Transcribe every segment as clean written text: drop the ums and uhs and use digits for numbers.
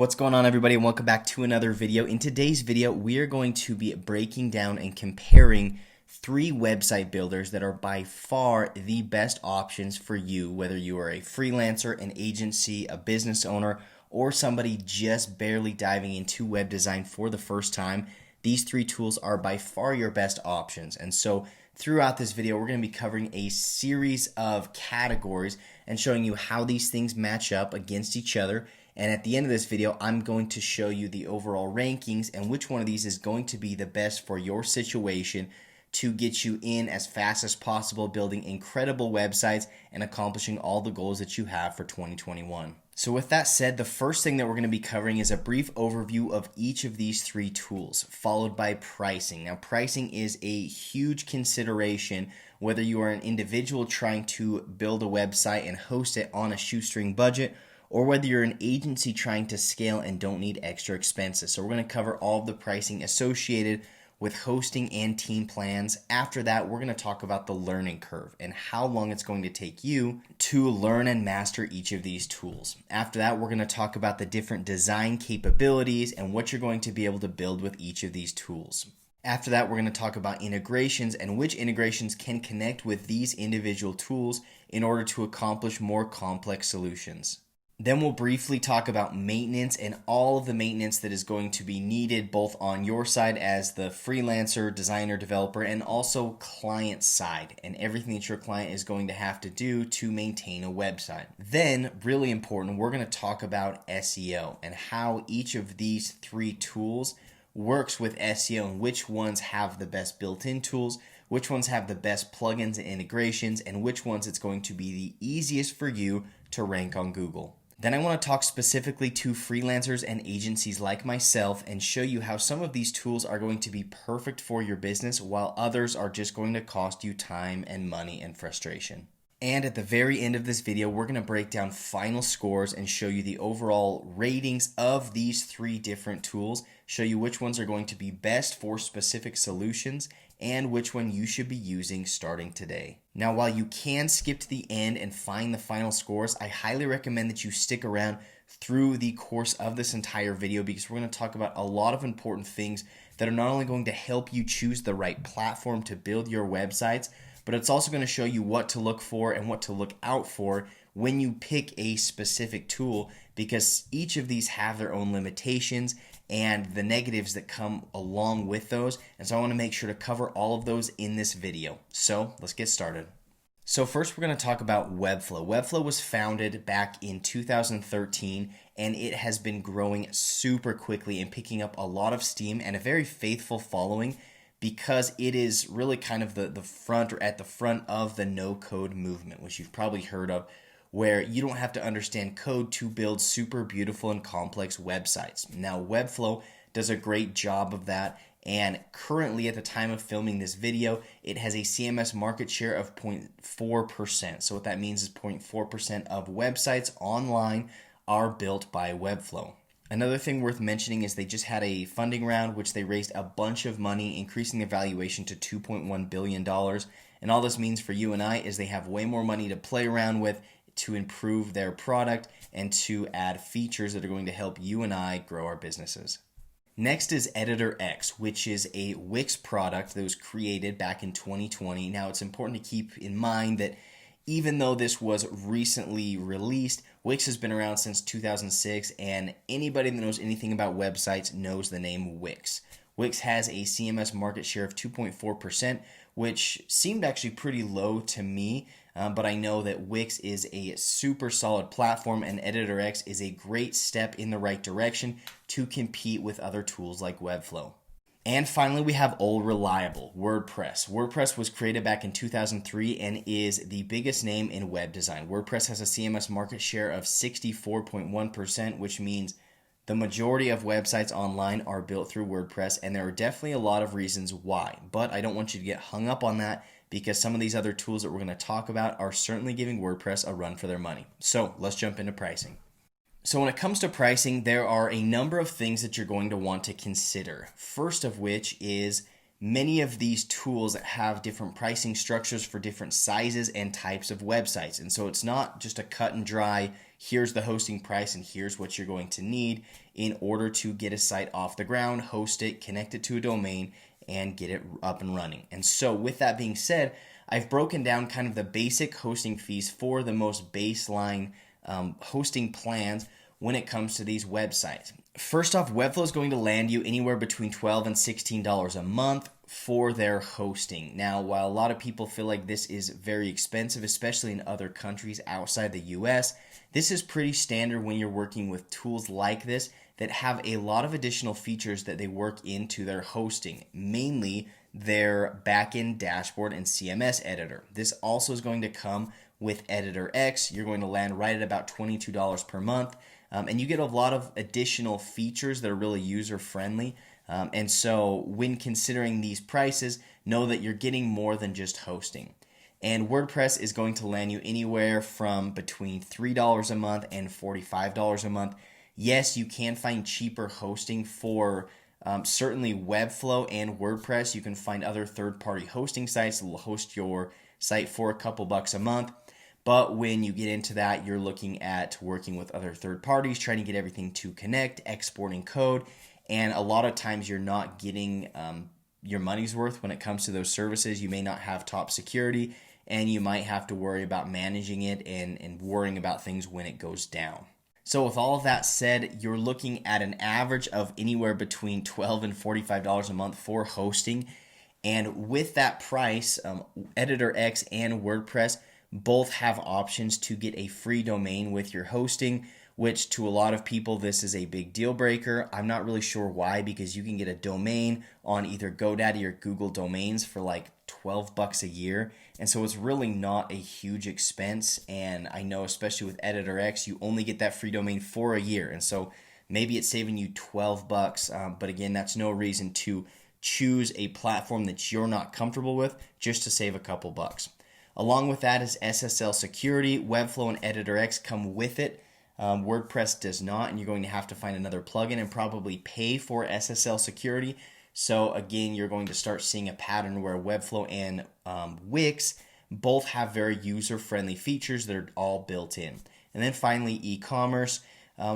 What's going on, everybody, and welcome back to another video. In today's video, we are going to be breaking down and comparing 3 website builders that are by far the best options for you, whether you are a freelancer, an agency, a business owner, or somebody just barely diving into web design for the first time. These 3 tools are by far your best options. And so throughout this video, we're going to be covering a series of categories and showing you how these things match up against each other. And at the end of this video, I'm going to show you the overall rankings and which one of these is going to be the best for your situation to get you in as fast as possible, building incredible websites and accomplishing all the goals that you have for 2021. So with that said, the first thing that we're going to be covering is a brief overview of each of these 3 tools, followed by pricing. Now, pricing is a huge consideration whether you are an individual trying to build a website and host it on a shoestring budget, or whether you're an agency trying to scale and don't need extra expenses. So we're going to cover all of the pricing associated with hosting and team plans. After that, we're going to talk about the learning curve and how long it's going to take you to learn and master each of these tools. After that, we're going to talk about the different design capabilities and what you're going to be able to build with each of these tools. After that, we're going to talk about integrations and which integrations can connect with these individual tools in order to accomplish more complex solutions. Then we'll briefly talk about maintenance and all of the maintenance that is going to be needed both on your side as the freelancer, designer, developer, and also client side and everything that your client is going to have to do to maintain a website. Then, really important, we're going to talk about SEO and how each of these 3 tools works with SEO and which ones have the best built-in tools, which ones have the best plugins and integrations, and which ones it's going to be the easiest for you to rank on Google. Then I want to talk specifically to freelancers and agencies like myself and show you how some of these tools are going to be perfect for your business while others are just going to cost you time and money and frustration. And at the very end of this video, we're going to break down final scores and show you the overall ratings of these 3 different tools, show you which ones are going to be best for specific solutions, and which one you should be using starting today. Now, while you can skip to the end and find the final scores, I highly recommend that you stick around through the course of this entire video because we're going to talk about a lot of important things that are not only going to help you choose the right platform to build your websites, but it's also going to show you what to look for and what to look out for when you pick a specific tool, because each of these have their own limitations and the negatives that come along with those. And so I want to make sure to cover all of those in this video. So let's get started. So first we're going to talk about Webflow. Webflow was founded back in 2013 and it has been growing super quickly and picking up a lot of steam and a very faithful following, because it is really kind of the front or at the front of the no-code movement, which you've probably heard of, where you don't have to understand code to build super beautiful and complex websites. Now, Webflow does a great job of that, and currently at the time of filming this video, it has a CMS market share of 0.4%. So what that means is 0.4% of websites online are built by Webflow. Another thing worth mentioning is they just had a funding round, which they raised a bunch of money, increasing the valuation to $2.1 billion. And all this means for you and I is they have way more money to play around with to improve their product and to add features that are going to help you and I grow our businesses. Next is EditorX, which is a Wix product that was created back in 2020. Now, it's important to keep in mind that even though this was recently released, Wix has been around since 2006, and anybody that knows anything about websites knows the name Wix. Wix has a CMS market share of 2.4%, which seemed actually pretty low to me, but I know that Wix is a super solid platform, and EditorX is a great step in the right direction to compete with other tools like Webflow. And finally, we have Old Reliable, WordPress. WordPress was created back in 2003 and is the biggest name in web design. WordPress has a CMS market share of 64.1%, which means the majority of websites online are built through WordPress, and there are definitely a lot of reasons why. But I don't want you to get hung up on that, because some of these other tools that we're going to talk about are certainly giving WordPress a run for their money. So let's jump into pricing. So when it comes to pricing, there are a number of things that you're going to want to consider. First of which is many of these tools have different pricing structures for different sizes and types of websites. And so it's not just a cut and dry, here's the hosting price and here's what you're going to need in order to get a site off the ground, host it, connect it to a domain, and get it up and running. And so with that being said, I've broken down kind of the basic hosting fees for the most baseline hosting plans when it comes to these websites. First off, Webflow is going to land you anywhere between $12 and $16 a month for their hosting. Now, while a lot of people feel like this is very expensive, especially in other countries outside the US, this is pretty standard when you're working with tools like this that have a lot of additional features that they work into their hosting, mainly their backend dashboard and CMS editor. This also is going to come with EditorX. You're going to land right at about $22 per month. And you get a lot of additional features that are really user-friendly. And so when considering these prices, know that you're getting more than just hosting. And WordPress is going to land you anywhere from between $3 a month and $45 a month. Yes, you can find cheaper hosting for certainly Webflow and WordPress. You can find other third-party hosting sites that will host your site for a couple bucks a month. But when you get into that, you're looking at working with other third parties, trying to get everything to connect, exporting code, and a lot of times you're not getting your money's worth when it comes to those services. You may not have top security, and you might have to worry about managing it and worrying about things when it goes down. So with all of that said, you're looking at an average of anywhere between $12 and $45 a month for hosting. And with that price, EditorX and WordPress both have options to get a free domain with your hosting, which to a lot of people, this is a big deal breaker. I'm not really sure why, because you can get a domain on either GoDaddy or Google Domains for like $12 a year. And so it's really not a huge expense. And I know, especially with EditorX, you only get that free domain for a year. And so maybe it's saving you $12. But again, that's no reason to choose a platform that you're not comfortable with just to save a couple bucks. Along with that is SSL security. Webflow and EditorX come with it. WordPress does not, and you're going to have to find another plugin and probably pay for SSL security. So again, you're going to start seeing a pattern where Webflow and Wix both have very user-friendly features that are all built in. And then finally, e-commerce.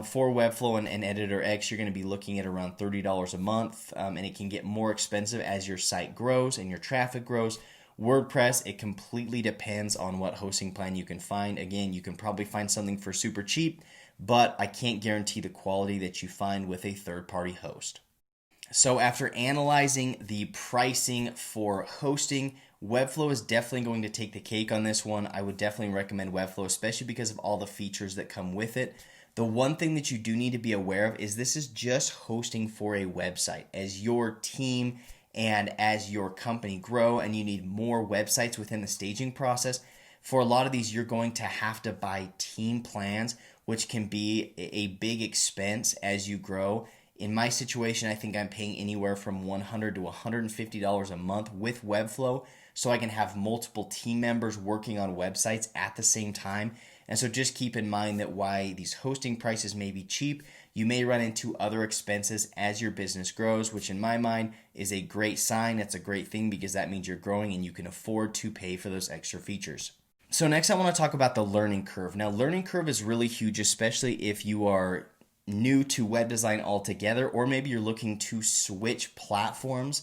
For Webflow and EditorX, you're going to be looking at around $30 a month, and it can get more expensive as your site grows and your traffic grows. WordPress, it completely depends on what hosting plan you can find. Again, you can probably find something for super cheap, but I can't guarantee the quality that you find with a third-party host. So after analyzing the pricing for hosting, Webflow is definitely going to take the cake on this one. I would definitely recommend Webflow, especially because of all the features that come with it. The one thing that you do need to be aware of is this is just hosting for a website. As your team and as your company grow and you need more websites within the staging process, for a lot of these, you're going to have to buy team plans, which can be a big expense as you grow. In my situation, I think I'm paying anywhere from $100 to $150 a month with Webflow, so I can have multiple team members working on websites at the same time. And so just keep in mind that while these hosting prices may be cheap, you may run into other expenses as your business grows, which in my mind is a great sign. It's a great thing because that means you're growing and you can afford to pay for those extra features. So next I want to talk about the learning curve. Now, learning curve is really huge, especially if you are new to web design altogether, or maybe you're looking to switch platforms.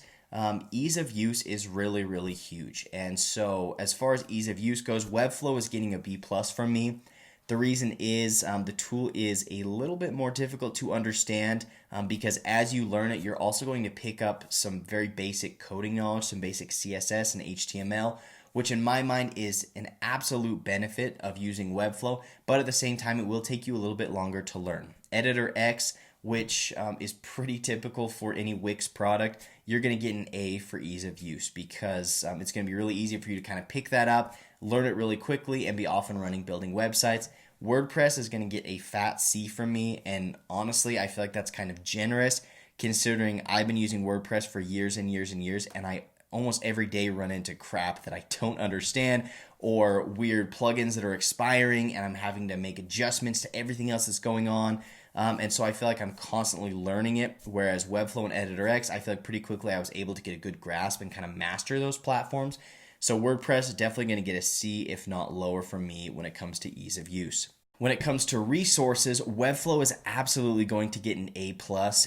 Ease of use is really, really huge. And so as far as ease of use goes, Webflow is getting a B+ from me. The reason is the tool is a little bit more difficult to understand because as you learn it, you're also going to pick up some very basic coding knowledge, some basic CSS and HTML, which in my mind is an absolute benefit of using Webflow, but at the same time, it will take you a little bit longer to learn. EditorX, which is pretty typical for any Wix product, you're going to get an A for ease of use because it's going to be really easy for you to kind of pick that up, learn it really quickly, and be off and running building websites. WordPress is going to get a fat C from me, and honestly, I feel like that's kind of generous considering I've been using WordPress for years and years and years, and I almost every day run into crap that I don't understand or weird plugins that are expiring and I'm having to make adjustments to everything else that's going on. And so I feel like I'm constantly learning it, whereas Webflow and EditorX, I feel like pretty quickly I was able to get a good grasp and kind of master those platforms. So WordPress is definitely going to get a C, if not lower, from me when it comes to ease of use. When it comes to resources, Webflow is absolutely going to get an A+,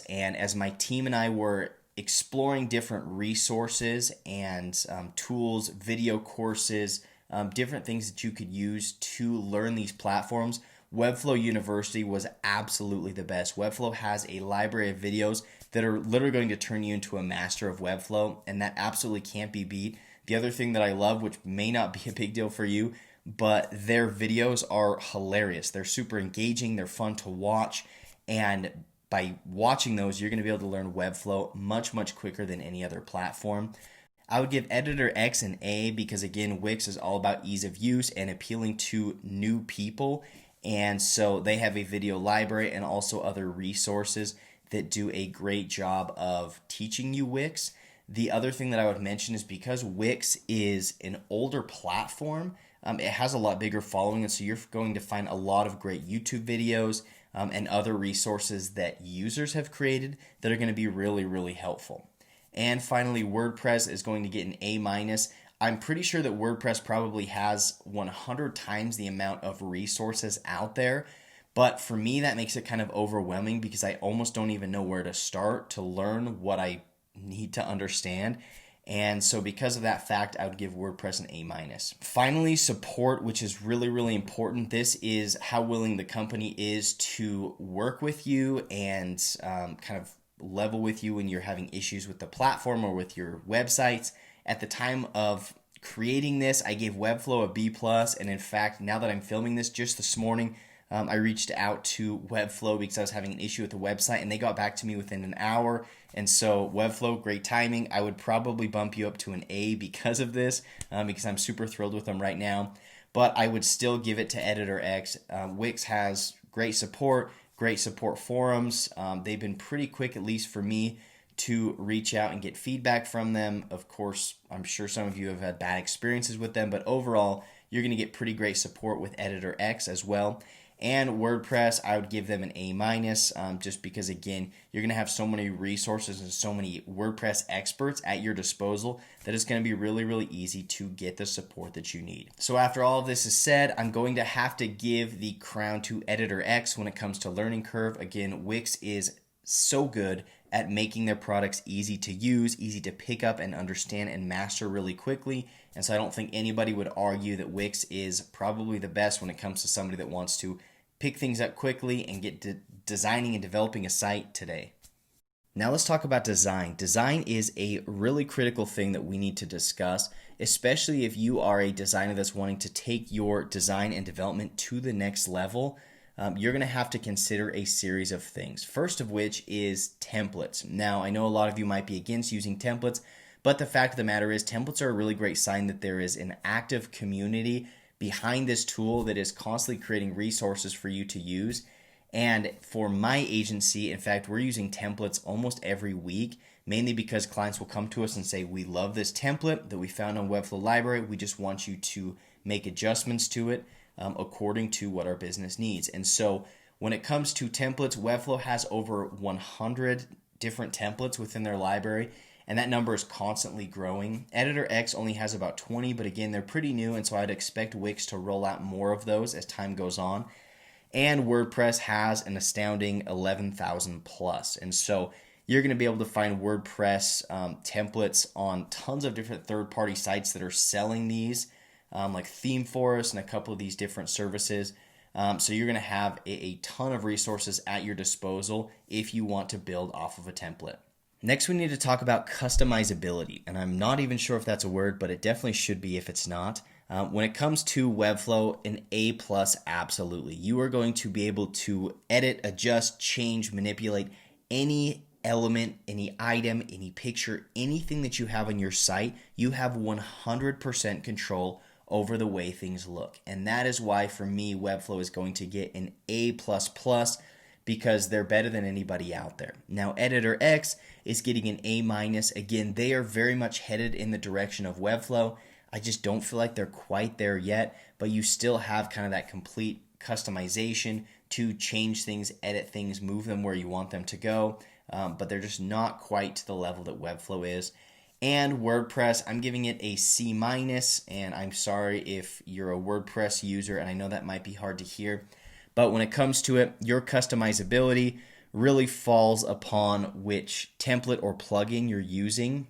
and as my team and I were exploring different resources and tools, video courses, different things that you could use to learn these platforms, Webflow University was absolutely the best. Webflow has a library of videos that are literally going to turn you into a master of Webflow, and that absolutely can't be beat. The other thing that I love, which may not be a big deal for you, but their videos are hilarious. They're super engaging, they're fun to watch, and by watching those, you're going to be able to learn Webflow much, much quicker than any other platform. I would give EditorX an A because, again, Wix is all about ease of use and appealing to new people, and so they have a video library and also other resources that do a great job of teaching you Wix. The other thing that I would mention is because Wix is an older platform, it has a lot bigger following, and so you're going to find a lot of great YouTube videos and other resources that users have created that are going to be really, really helpful. And finally, WordPress is going to get an A-. I'm pretty sure that WordPress probably has 100 times the amount of resources out there, but for me that makes it kind of overwhelming because I almost don't even know where to start to learn what I need to understand. And so because of that fact, I would give WordPress an A-. Finally, support, which is really, really important. This is how willing the company is to work with you and kind of level with you when you're having issues with the platform or with your websites. At the time of creating this, I gave Webflow a B+, and in fact, now that I'm filming this just this morning, I reached out to Webflow because I was having an issue with the website, and they got back to me within an hour. And so Webflow, great timing. I would probably bump you up to an A because of this, because I'm super thrilled with them right now. But I would still give it to EditorX. Wix has great support forums. They've been pretty quick, at least for me, to reach out and get feedback from them. Of course, I'm sure some of you have had bad experiences with them, but overall, you're going to get pretty great support with EditorX as well. And WordPress, I would give them an A-, just because, again, you're going to have so many resources and so many WordPress experts at your disposal that it's going to be really, really easy to get the support that you need. So after all of this is said, I'm going to have to give the crown to EditorX when it comes to learning curve. Again, Wix is so good at making their products easy to use, easy to pick up and understand and master really quickly. And so I don't think anybody would argue that Wix is probably the best when it comes to somebody that wants to pick things up quickly and get designing and developing a site today. Now let's talk about design. Design is a really critical thing that we need to discuss, especially if you are a designer that's wanting to take your design and development to the next level. You're going to have to consider a series of things. First of which is templates. Now, I know a lot of you might be against using templates, but the fact of the matter is templates are a really great sign that there is an active community behind this tool that is constantly creating resources for you to use. And for my agency, in fact, we're using templates almost every week, mainly because clients will come to us and say, we love this template that we found on Webflow Library. We just want you to make adjustments to it according to what our business needs. And so when it comes to templates, Webflow has over 100 different templates within their library, and that number is constantly growing. EditorX only has about 20, but again, they're pretty new, and so I'd expect Wix to roll out more of those as time goes on. And WordPress has an astounding 11,000 plus. And so you're going to be able to find WordPress templates on tons of different third-party sites that are selling these, like ThemeForest and a couple of these different services. So you're going to have a ton of resources at your disposal if you want to build off of a template. Next, we need to talk about customizability, and I'm not even sure if that's a word, but it definitely should be if it's not. When it comes to Webflow, an A+, absolutely. You are going to be able to edit, adjust, change, manipulate any element, any item, any picture, anything that you have on your site. You have 100% control over the way things look, and that is why, for me, Webflow is going to get an A++, because they're better than anybody out there. Now, EditorX is getting an A-. Again, they are very much headed in the direction of Webflow. I just don't feel like they're quite there yet, but you still have kind of that complete customization to change things, edit things, move them where you want them to go, but they're just not quite to the level that Webflow is. And WordPress, I'm giving it a C-, and I'm sorry if you're a WordPress user, and I know that might be hard to hear, But when it comes to it, your customizability really falls upon which template or plugin you're using.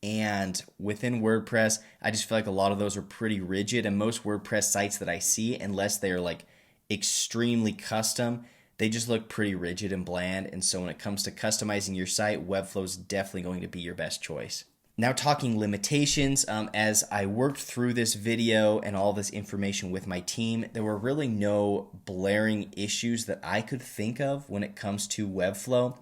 And within WordPress, I just feel like a lot of those are pretty rigid, and most WordPress sites that I see, unless they're like extremely custom, they just look pretty rigid and bland. And so when it comes to customizing your site, Webflow is definitely going to be your best choice. Now, talking limitations, as I worked through this video and all this information with my team, there were really no blaring issues that I could think of when it comes to Webflow.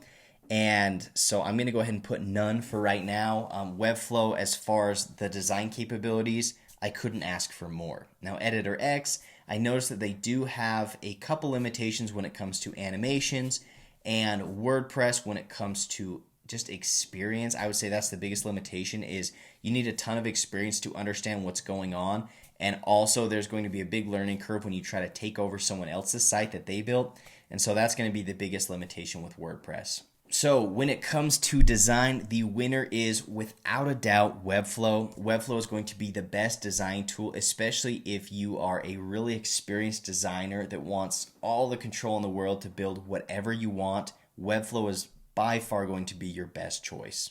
And so I'm going to go ahead and put none for right now. Webflow, as far as the design capabilities, I couldn't ask for more. Now, EditorX, I noticed that they do have a couple limitations when it comes to animations, and WordPress when it comes to just experience. I would say that's the biggest limitation, is you need a ton of experience to understand what's going on. And also there's going to be a big learning curve when you try to take over someone else's site that they built. And so that's going to be the biggest limitation with WordPress. So when it comes to design, the winner is without a doubt Webflow. Webflow is going to be the best design tool, especially if you are a really experienced designer that wants all the control in the world to build whatever you want. Webflow is by far going to be your best choice.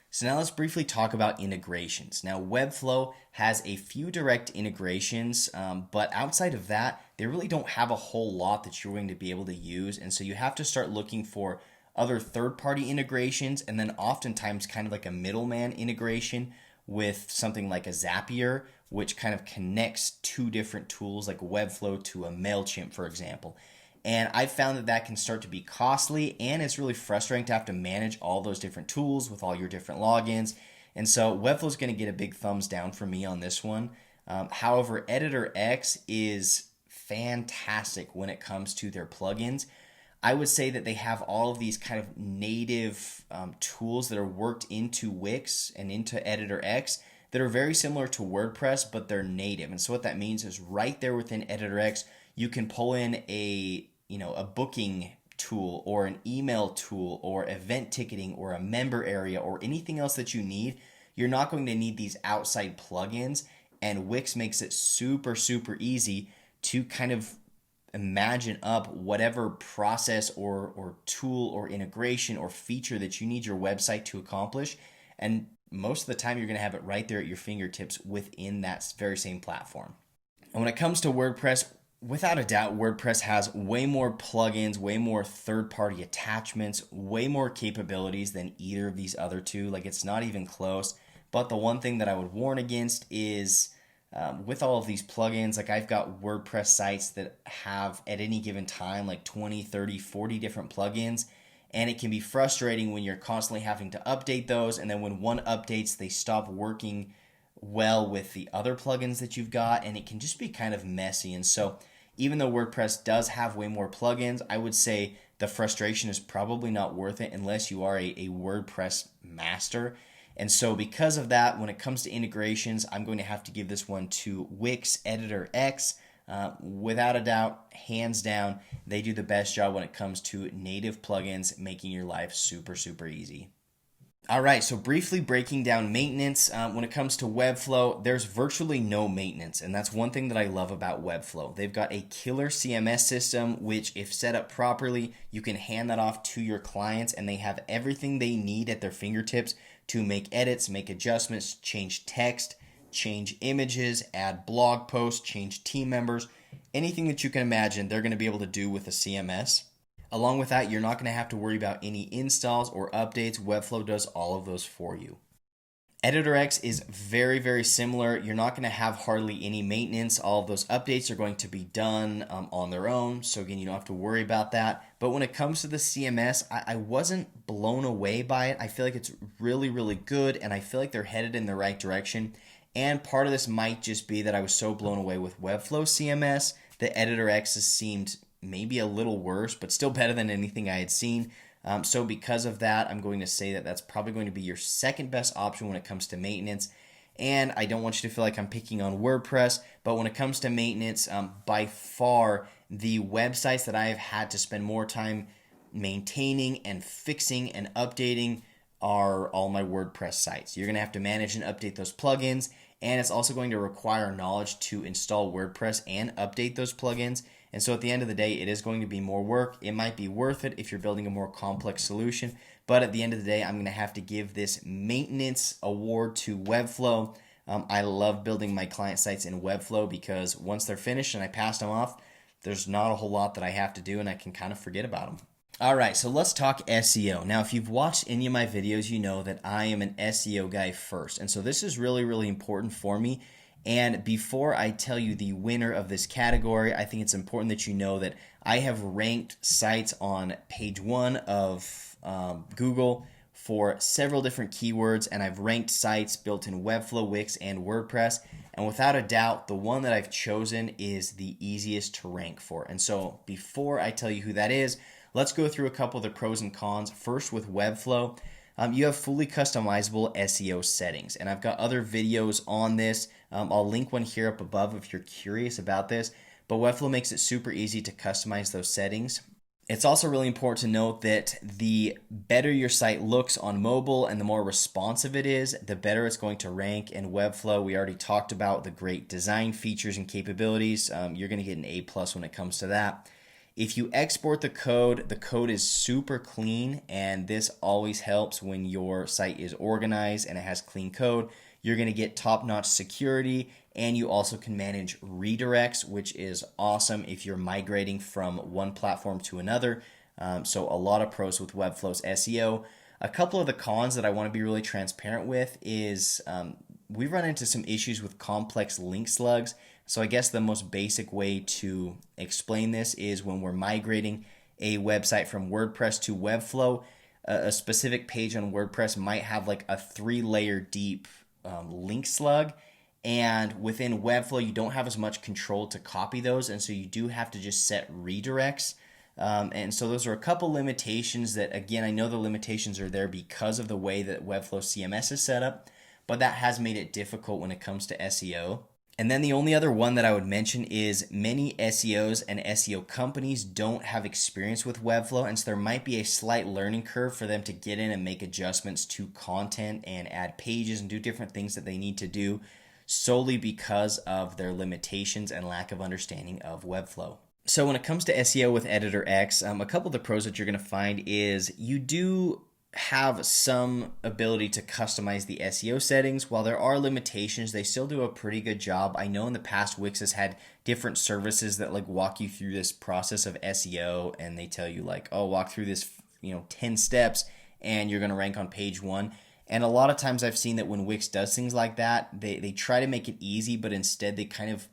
So now let's briefly talk about integrations. Now, Webflow has a few direct integrations, but outside of that, they really don't have a whole lot that you're going to be able to use. And so you have to start looking for other third-party integrations, and then oftentimes kind of like a middleman integration with something like a Zapier, which kind of connects two different tools like Webflow to a MailChimp, for example. And I found that that can start to be costly, and it's really frustrating to have to manage all those different tools with all your different logins. And so Webflow is going to get a big thumbs down from me on this one. However, EditorX is fantastic when it comes to their plugins. I would say that they have all of these kind of native tools that are worked into Wix and into EditorX that are very similar to WordPress, but they're native. And so what that means is right there within EditorX, you can pull in a booking tool or an email tool or event ticketing or a member area or anything else that you need. You're not going to need these outside plugins, and Wix makes it super, super easy to kind of imagine up whatever process or tool or integration or feature that you need your website to accomplish. And most of the time, you're going to have it right there at your fingertips within that very same platform. And when it comes to WordPress, without a doubt, WordPress has way more plugins, way more third-party attachments, way more capabilities than either of these other two. Like, it's not even close. But the one thing that I would warn against is with all of these plugins, like I've got WordPress sites that have at any given time like 20, 30, 40 different plugins. And it can be frustrating when you're constantly having to update those. And then when one updates, they stop working well with the other plugins that you've got, and it can just be kind of messy. And so even though WordPress does have way more plugins, I would say the frustration is probably not worth it unless you are a WordPress master. And so because of that, when it comes to integrations, I'm going to have to give this one to Wix EditorX. Without a doubt, hands down, they do the best job when it comes to native plugins, making your life super, super easy. All right, so briefly breaking down maintenance. When it comes to Webflow, there's virtually no maintenance, and that's one thing that I love about Webflow. They've got a killer CMS system, which if set up properly, you can hand that off to your clients, and they have everything they need at their fingertips to make edits, make adjustments, change text, change images, add blog posts, change team members. Anything that you can imagine, they're going to be able to do with a CMS. Along with that, you're not going to have to worry about any installs or updates. Webflow does all of those for you. EditorX is very, very similar. You're not going to have hardly any maintenance. All of those updates are going to be done on their own. So again, you don't have to worry about that. But when it comes to the CMS, I wasn't blown away by it. I feel like it's really, really good, and I feel like they're headed in the right direction. And part of this might just be that I was so blown away with Webflow CMS that EditorX has seemed maybe a little worse, but still better than anything I had seen. So because of that, I'm going to say that that's probably going to be your second best option when it comes to maintenance. And I don't want you to feel like I'm picking on WordPress, but when it comes to maintenance, by far the websites that I have had to spend more time maintaining and fixing and updating are all my WordPress sites. You're going to have to manage and update those plugins, and it's also going to require knowledge to install WordPress and update those plugins. And so at the end of the day, it is going to be more work. It might be worth it if you're building a more complex solution, but at the end of the day, I'm going to have to give this maintenance award to Webflow. I love building my client sites in Webflow because once they're finished and I pass them off, there's not a whole lot that I have to do and I can kind of forget about them. All right, so let's talk SEO. Now, if you've watched any of my videos, you know that I am an SEO guy first. And so this is really, really important for me. And before I tell you the winner of this category, I think it's important that you know that I have ranked sites on page 1 of Google for several different keywords, and I've ranked sites built in Webflow, Wix, and WordPress. And without a doubt, the one that I've chosen is the easiest to rank for. And so before I tell you who that is, let's go through a couple of the pros and cons. First, with Webflow, you have fully customizable SEO settings, and I've got other videos on this. I'll link one here up above if you're curious about this, but Webflow makes it super easy to customize those settings. It's also really important to note that the better your site looks on mobile and the more responsive it is, the better it's going to rank. In Webflow, we already talked about the great design features and capabilities. You're going to get an A+ when it comes to that. If you export the code is super clean, and this always helps when your site is organized and it has clean code. You're going to get top-notch security, and you also can manage redirects, which is awesome if you're migrating from one platform to another. So a lot of pros with Webflow's SEO. A couple of the cons that I want to be really transparent with is we've run into some issues with complex link slugs. So I guess the most basic way to explain this is when we're migrating a website from WordPress to Webflow, a specific page on WordPress might have like a 3-layer deep link slug, and within Webflow you don't have as much control to copy those, and so you do have to just set redirects. And so those are a couple limitations that, again, I know the limitations are there because of the way that Webflow CMS is set up, but that has made it difficult when it comes to SEO. And then the only other one that I would mention is many SEOs and SEO companies don't have experience with Webflow, and so there might be a slight learning curve for them to get in and make adjustments to content and add pages and do different things that they need to do solely because of their limitations and lack of understanding of Webflow. So when it comes to SEO with EditorX, a couple of the pros that you're going to find is you do have some ability to customize the SEO settings. While there are limitations, they still do a pretty good job. I know in the past Wix has had different services that like walk you through this process of SEO, and they tell you like, oh, walk through this 10 steps and you're going to rank on page 1. And a lot of times I've seen that when Wix does things like that, they try to make it easy, but instead they kind of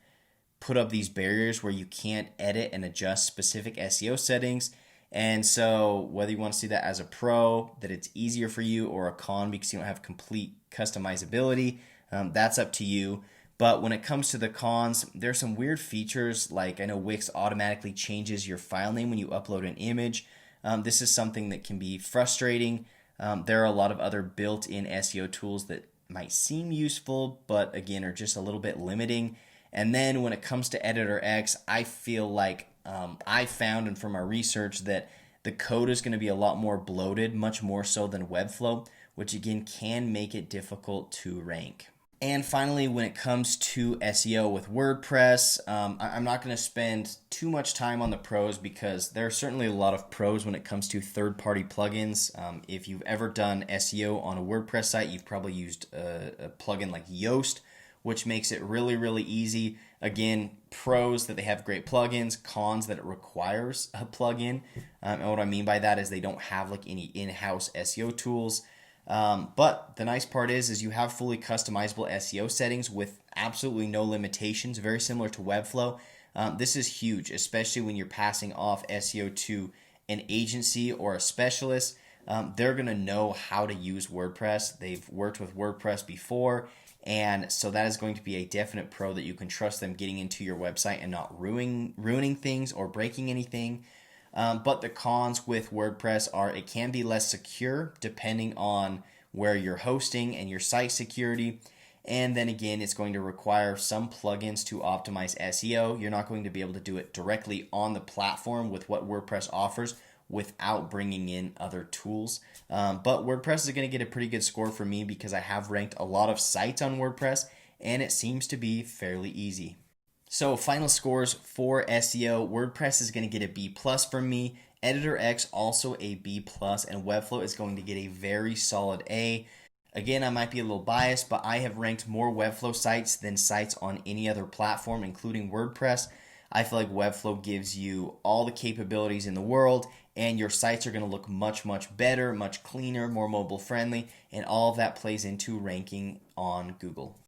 put up these barriers where you can't edit and adjust specific SEO settings. And so whether you want to see that as a pro, that it's easier for you, or a con because you don't have complete customizability, that's up to you. But when it comes to the cons, there's some weird features, like I know Wix automatically changes your file name when you upload an image. This is something that can be frustrating. There are a lot of other built-in SEO tools that might seem useful, but again are just a little bit limiting. And then when it comes to EditorX, I feel like I found, and from our research, that the code is going to be a lot more bloated, much more so than Webflow, which again can make it difficult to rank. And finally, when it comes to SEO with WordPress, I'm not going to spend too much time on the pros because there are certainly a lot of pros when it comes to third-party plugins. If you've ever done SEO on a WordPress site, you've probably used a plugin like Yoast, which makes it really, really easy. Again, pros that they have great plugins, cons that it requires a plugin. And what I mean by that is they don't have like any in-house SEO tools. But the nice part is you have fully customizable SEO settings with absolutely no limitations, very similar to Webflow. This is huge, especially when you're passing off SEO to an agency or a specialist. They're going to know how to use WordPress. They've worked with WordPress before, and so that is going to be a definite pro that you can trust them getting into your website and not ruining things or breaking anything. But the cons with WordPress are it can be less secure depending on where you're hosting and your site security. And then again, it's going to require some plugins to optimize SEO. You're not going to be able to do it directly on the platform with what WordPress offers without bringing in other tools. But WordPress is going to get a pretty good score for me because I have ranked a lot of sites on WordPress and it seems to be fairly easy. So final scores for SEO, WordPress is going to get a B plus from me, EditorX also a B plus, and Webflow is going to get a very solid A. Again, I might be a little biased, but I have ranked more Webflow sites than sites on any other platform, including WordPress. I feel like Webflow gives you all the capabilities in the world, and your sites are going to look much, much better, much cleaner, more mobile friendly, and all of that plays into ranking on Google.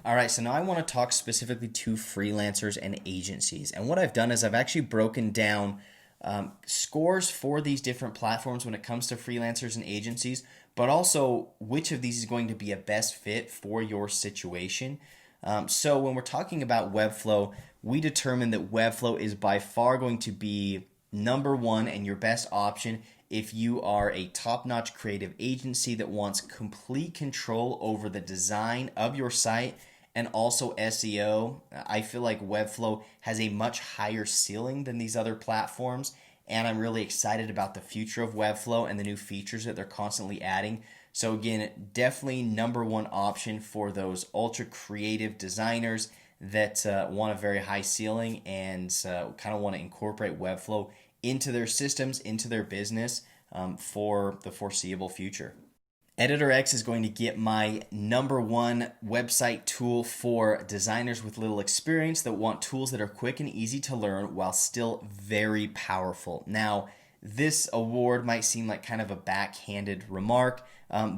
All right, so now I want to talk specifically to freelancers and agencies. And what I've done is I've actually broken down scores for these different platforms when it comes to freelancers and agencies, but also which of these is going to be a best fit for your situation. So when we're talking about Webflow, we determined that Webflow is by far going to be number one and your best option if you are a top-notch creative agency that wants complete control over the design of your site and also SEO. I feel like Webflow has a much higher ceiling than these other platforms, and I'm really excited about the future of Webflow and the new features that they're constantly adding. So again, definitely number one option for those ultra creative designers that want a very high ceiling and kind of want to incorporate Webflow into their systems, into their business for the foreseeable future. EditorX is going to get my number one website tool for designers with little experience that want tools that are quick and easy to learn while still very powerful. Now, this award might seem like kind of a backhanded remark.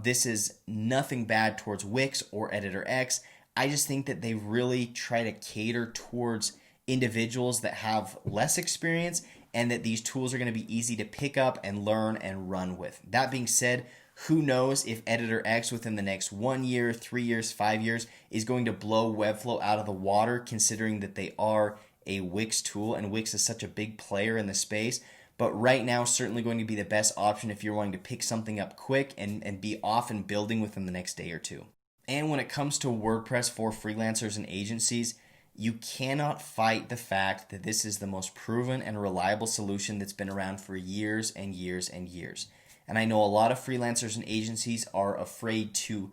This is nothing bad towards Wix or EditorX. I just think that they really try to cater towards individuals that have less experience and that these tools are going to be easy to pick up and learn and run with. That being said, who knows if EditorX within the next 1 year, 3 years, 5 years is going to blow Webflow out of the water, considering that they are a Wix tool and Wix is such a big player in the space. But right now, certainly going to be the best option if you're wanting to pick something up quick and be off and building within the next day or two. And when it comes to WordPress for freelancers and agencies, you cannot fight the fact that this is the most proven and reliable solution that's been around for years and years and years. And I know a lot of freelancers and agencies are afraid to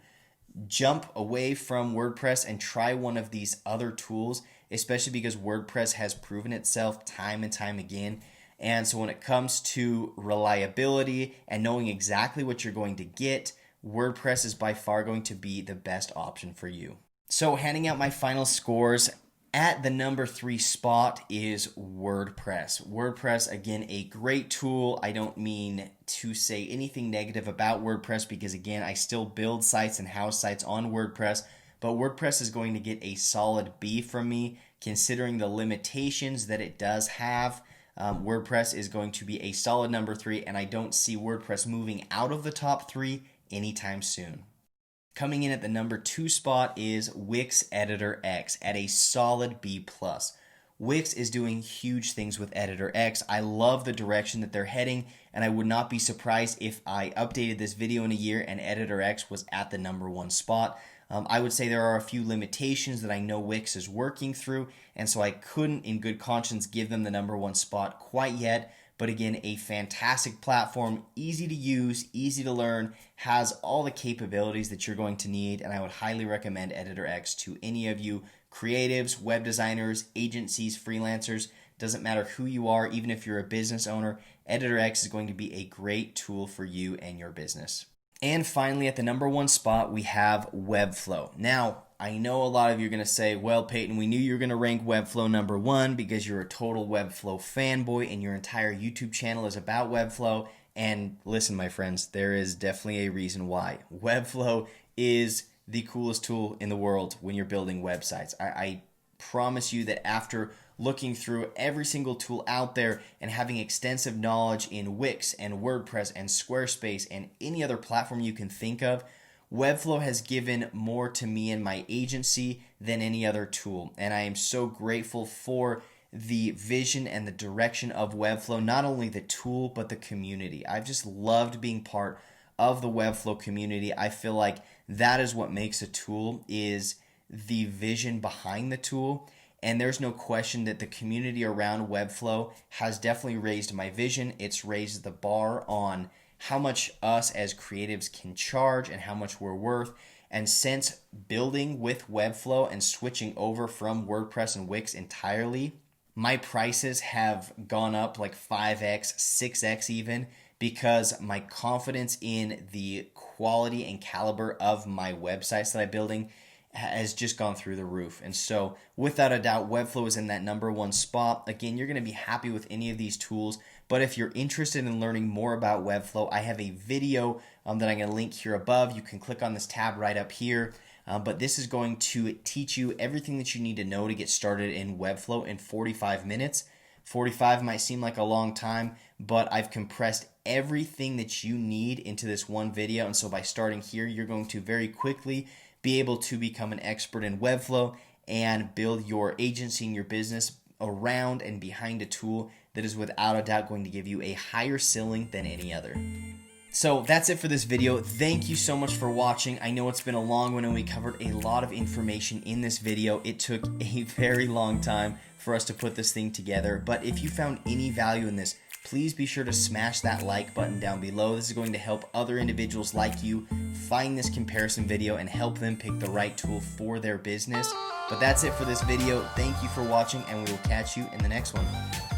jump away from WordPress and try one of these other tools, especially because WordPress has proven itself time and time again. And so when it comes to reliability and knowing exactly what you're going to get, WordPress is by far going to be the best option for you. So handing out my final scores, at the number 3 spot is WordPress. WordPress, again, a great tool. I don't mean to say anything negative about WordPress because, again, I still build sites and house sites on WordPress, but WordPress is going to get a solid B from me considering the limitations that it does have. WordPress is going to be a solid number 3, and I don't see WordPress moving out of the top 3 anytime soon. Coming in at the number 2 spot is Wix EditorX at a solid B+. Wix is doing huge things with EditorX. I love the direction that they're heading, and I would not be surprised if I updated this video in a year and EditorX was at the number 1 spot. I would say there are a few limitations that I know Wix is working through, and so I couldn't in good conscience give them the number 1 spot quite yet. But again, a fantastic platform, easy to use, easy to learn, has all the capabilities that you're going to need, and I would highly recommend EditorX to any of you creatives, web designers, agencies, freelancers. Doesn't matter who you are, even if you're a business owner, EditorX is going to be a great tool for you and your business. And finally, at the number 1 spot, we have Webflow. Now, I know a lot of you are going to say, well, Peyton, we knew you were going to rank Webflow number 1 because you're a total Webflow fanboy and your entire YouTube channel is about Webflow. And listen, my friends, there is definitely a reason why. Webflow is the coolest tool in the world when you're building websites. I promise you that after looking through every single tool out there and having extensive knowledge in Wix and WordPress and Squarespace and any other platform you can think of, Webflow has given more to me and my agency than any other tool. And I am so grateful for the vision and the direction of Webflow, not only the tool, but the community. I've just loved being part of the Webflow community. I feel like that is what makes a tool, is the vision behind the tool. And there's no question that the community around Webflow has definitely raised my vision. It's raised the bar on how much us as creatives can charge and how much we're worth. And since building with Webflow and switching over from WordPress and Wix entirely, my prices have gone up like 5x, 6x even, because my confidence in the quality and caliber of my websites that I'm building has just gone through the roof. And so without a doubt, Webflow is in that #1 spot. Again, you're going to be happy with any of these tools, but if you're interested in learning more about Webflow, I have a video that I'm going to link here above. You can click on this tab right up here. But this is going to teach you everything that you need to know to get started in Webflow in 45 minutes. 45 might seem like a long time, but I've compressed everything that you need into this one video. And so by starting here, you're going to very quickly be able to become an expert in Webflow and build your agency and your business around and behind a tool that is without a doubt going to give you a higher ceiling than any other. So that's it for this video. Thank you so much for watching. I know it's been a long one and we covered a lot of information in this video. It took a very long time for us to put this thing together, but if you found any value in this, please be sure to smash that like button down below. This is going to help other individuals like you find this comparison video and help them pick the right tool for their business. But that's it for this video. Thank you for watching, and we will catch you in the next one.